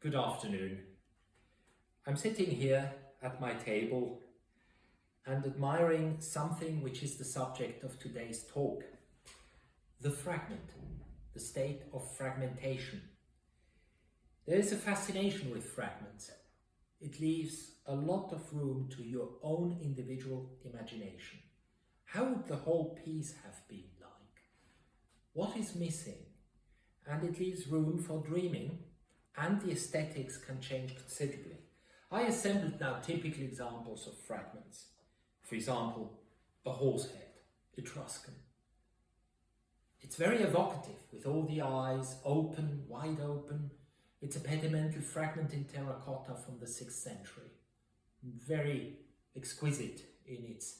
Good afternoon. I'm sitting here at my table and admiring something which is the subject of today's talk. The fragment, the state of fragmentation. There is a fascination with fragments. It leaves a lot of room to your own individual imagination. How would the whole piece have been like? What is missing? And it leaves room for dreaming, and the aesthetics can change considerably. I assembled now typical examples of fragments. For example, a horse head, Etruscan. It's very evocative, with all the eyes open, wide open. It's a pedimental fragment in terracotta from the 6th century. Very exquisite in its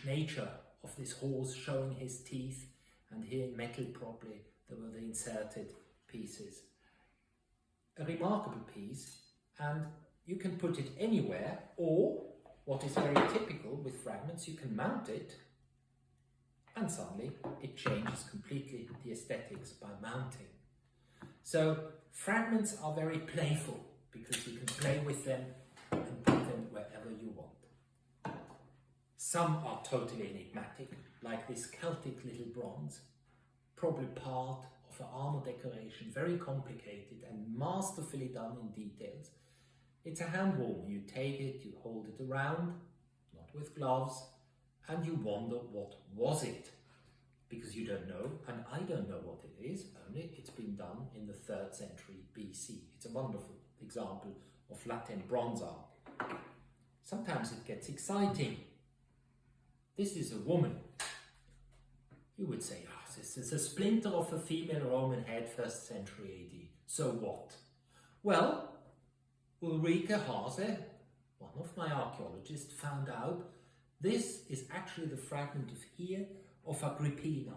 nature of this horse showing his teeth, and here in metal probably there were the inserted pieces. A remarkable piece, and you can put it anywhere, or what is very typical with fragments, you can mount it and suddenly it changes completely the aesthetics by mounting. So fragments are very playful because you can play with them and put them wherever you want. Some are totally enigmatic, like this Celtic little bronze, probably part of an armor decoration, very complicated and masterfully done in details. It's a hand warmer. You take it, you hold it around, not with gloves, and you wonder what was it, because you don't know, and I don't know what it is, only it's been done in the 3rd century BC. It's a wonderful example of Latin bronze art. Sometimes it gets exciting. This is a woman. You would say, this is a splinter of a female Roman head, 1st century AD. So what? Well, Ulrike Hase, one of my archaeologists, found out this is actually the fragment of here of Agrippina.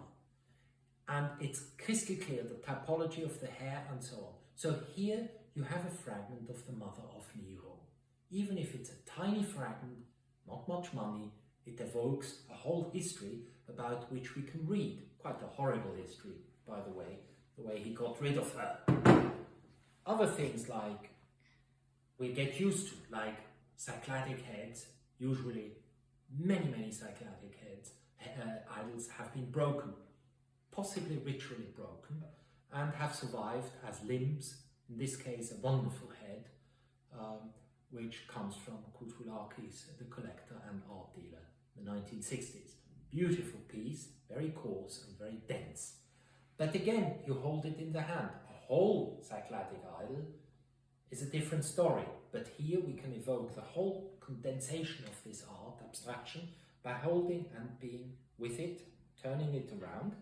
And it's crystal clear, the typology of the hair and so on. So here you have a fragment of the mother of Nero. Even if it's a tiny fragment, not much money, it evokes a whole history about which we can read. Quite a horrible history, by the way he got rid of her. Other things like we get used to, like Cycladic heads, usually many Cycladic heads, idols have been broken, possibly ritually broken, and have survived as limbs, in this case a wonderful head, which comes from Koutoulakis, the collector and art dealer, in the 1960s. Beautiful piece, very coarse and very dense. But again, you hold it in the hand. A whole Cycladic idol is a different story, but here we can evoke the whole condensation of this art, abstraction, by holding and being with it, turning it around.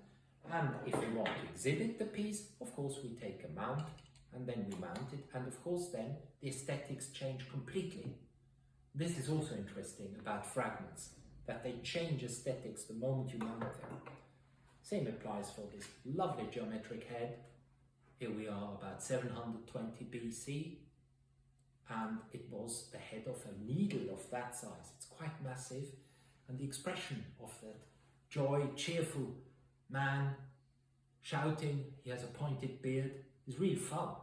And if we want to exhibit the piece, of course we take a mount and then we mount it, and of course then the aesthetics change completely. This is also interesting about fragments, that they change aesthetics the moment you mount them. Same applies for this lovely geometric head. Here we are about 720 BC, and it was the head of a needle of that size. It's quite massive, and the expression of that joy, cheerful man shouting, he has a pointed beard, is really fun.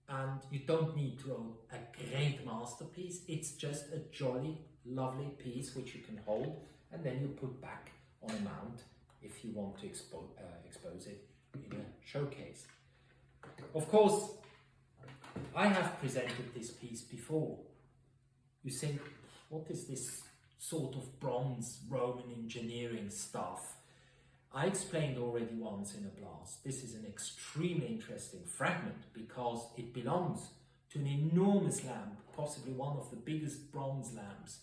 And you don't need to own a great masterpiece, it's just a jolly, lovely piece which you can hold and then you put back on a mount if you want to expose it in a showcase. Of course, I have presented this piece before. You think, what is this sort of bronze Roman engineering stuff? I explained already once in a blast, this is an extremely interesting fragment because it belongs to an enormous lamp, possibly one of the biggest bronze lamps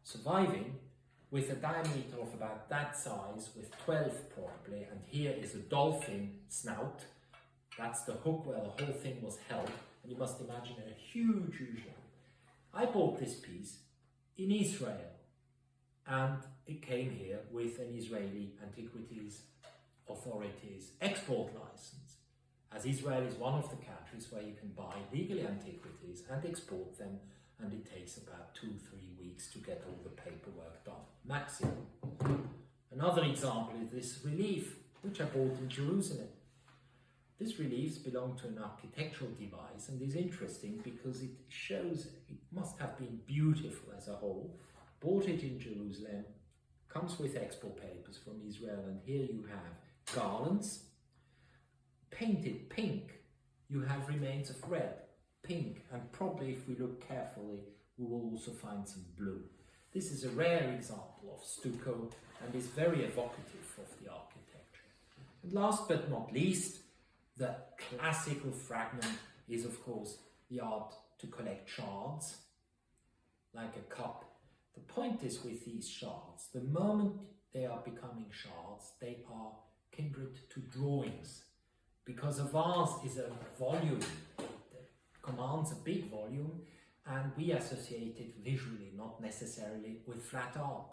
surviving, with a diameter of about that size, with 12 probably, and here is a dolphin snout. That's the hook where the whole thing was held, and you must imagine a huge lamp. I bought this piece in Israel, and it came here with an Israeli antiquities authorities export license, as Israel is one of the countries where you can buy legally antiquities and export them, and it takes about 2-3 weeks to get all the paperwork done, maximum. Another example is this relief, which I bought in Jerusalem. This reliefs belong to an architectural device and is interesting because it shows it must have been beautiful as a whole. Bought it in Jerusalem, comes with expo papers from Israel, and here you have garlands, painted pink. You have remains of red, pink, and probably if we look carefully, we will also find some blue. This is a rare example of stucco and is very evocative of the architecture. And last but not least, the classical fragment is, of course, the art to collect shards, like a cup. The point is with these shards, the moment they are becoming shards, they are kindred to drawings. Because a vase is a volume, it commands a big volume, and we associate it visually, not necessarily with flat art.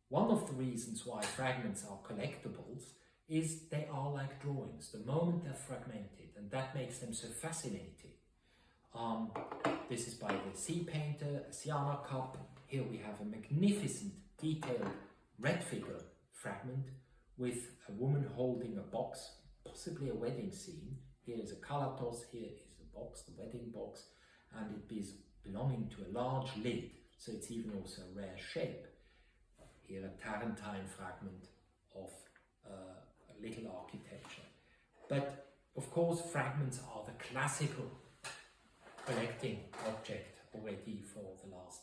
One of the reasons why fragments are collectibles is they are like drawings, the moment they're fragmented, and that makes them so fascinating. This is by the sea painter, a Siena cup. Here we have a magnificent, detailed red figure fragment with a woman holding a box, possibly a wedding scene. Here is a kalatos, here is a box, the wedding box, and it is belonging to a large lid, so it's even also a rare shape. Here a Tarentine fragment of a little architecture. But of course fragments are the classical collecting object already for the last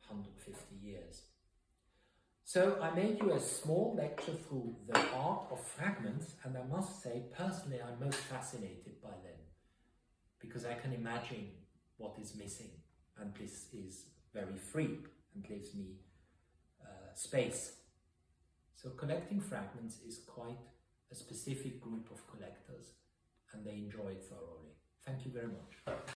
150 years. So I made you a small lecture through the art of fragments, and I must say personally I'm most fascinated by them because I can imagine what is missing, and this is very free and gives me space. So collecting fragments is quite a specific group of collectors, and they enjoy it thoroughly. Thank you very much.